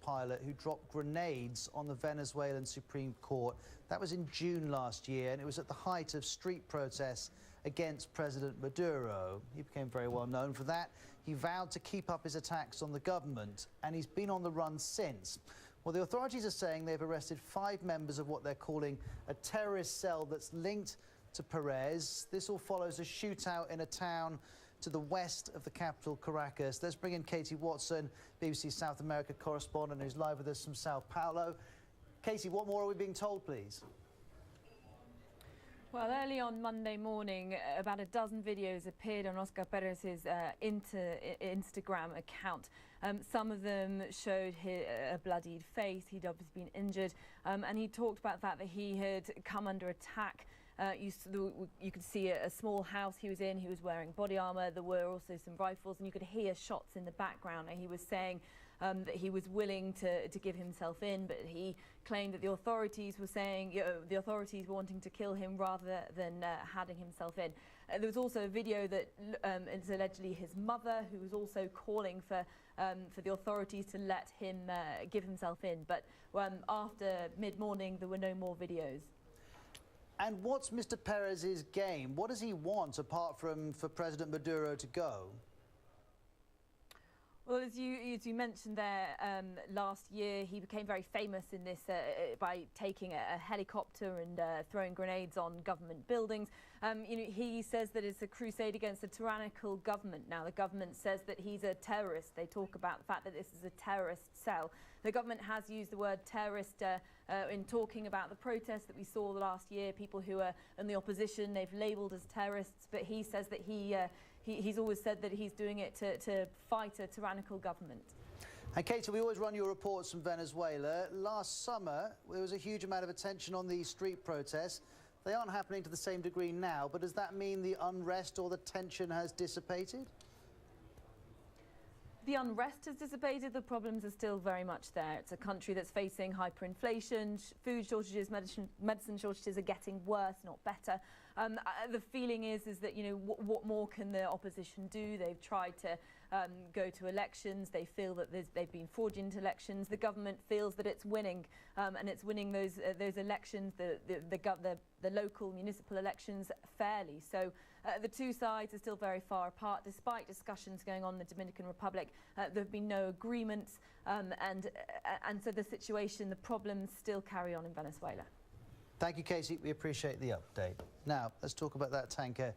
pilot who dropped grenades on the Venezuelan Supreme Court. That was in June last year, and it was at the height of street protests against President Maduro. He became very well known for that. He vowed to keep up his attacks on the government, and he's been on the run since. Well, the authorities are saying they've arrested 5 members of what they're calling a terrorist cell that's linked to Perez. This all follows a shootout in a town to the west of the capital, Caracas. Let's bring in Katie Watson, BBC South America correspondent, who's live with us from Sao Paulo. Katie, what more are we being told, please? Well, early on Monday morning, about a dozen videos appeared on Oscar Perez's Instagram account. Some of them showed a bloodied face. He'd obviously been injured, and he talked about the fact that he had come under attack. You could see a small house he was in. He was wearing body armour. There were also some rifles, and you could hear shots in the background. And he was saying that he was willing to give himself in, but he claimed that the authorities were saying the authorities were wanting to kill him rather than handing himself in. There was also a video that it's allegedly his mother, who was also calling for the authorities to let him give himself in. But after mid-morning, there were no more videos. And what's Mr. Perez's game? What does he want apart from for President Maduro to go? Well, as you mentioned there, last year he became very famous in this by taking a helicopter and throwing grenades on government buildings. He says that it's a crusade against a tyrannical government. Now, the government says that he's a terrorist. They talk about the fact that this is a terrorist cell. The government has used the word terrorist in talking about the protests that we saw last year. People who are in the opposition, they've labelled as terrorists, but he says that he's always said that he's doing it to fight a tyrannical government. And Katie, we always run your reports from Venezuela. Last summer, there was a huge amount of attention on these street protests. They aren't happening to the same degree now, but does that mean the unrest or the tension has dissipated? The unrest has dissipated. The problems are still very much there. It's a country that's facing hyperinflation, food shortages, medicine shortages are getting worse, not better. The feeling is that, what more can the opposition do? They've tried to go to elections. They feel that they've been fraudulent elections. The government feels that it's winning, and it's winning those elections, the local municipal elections, fairly. So the two sides are still very far apart. Despite discussions going on in the Dominican Republic, there have been no agreements, and so the situation, the problems still carry on in Venezuela. Thank you, Casey. We appreciate the update. Now, let's talk about that tanker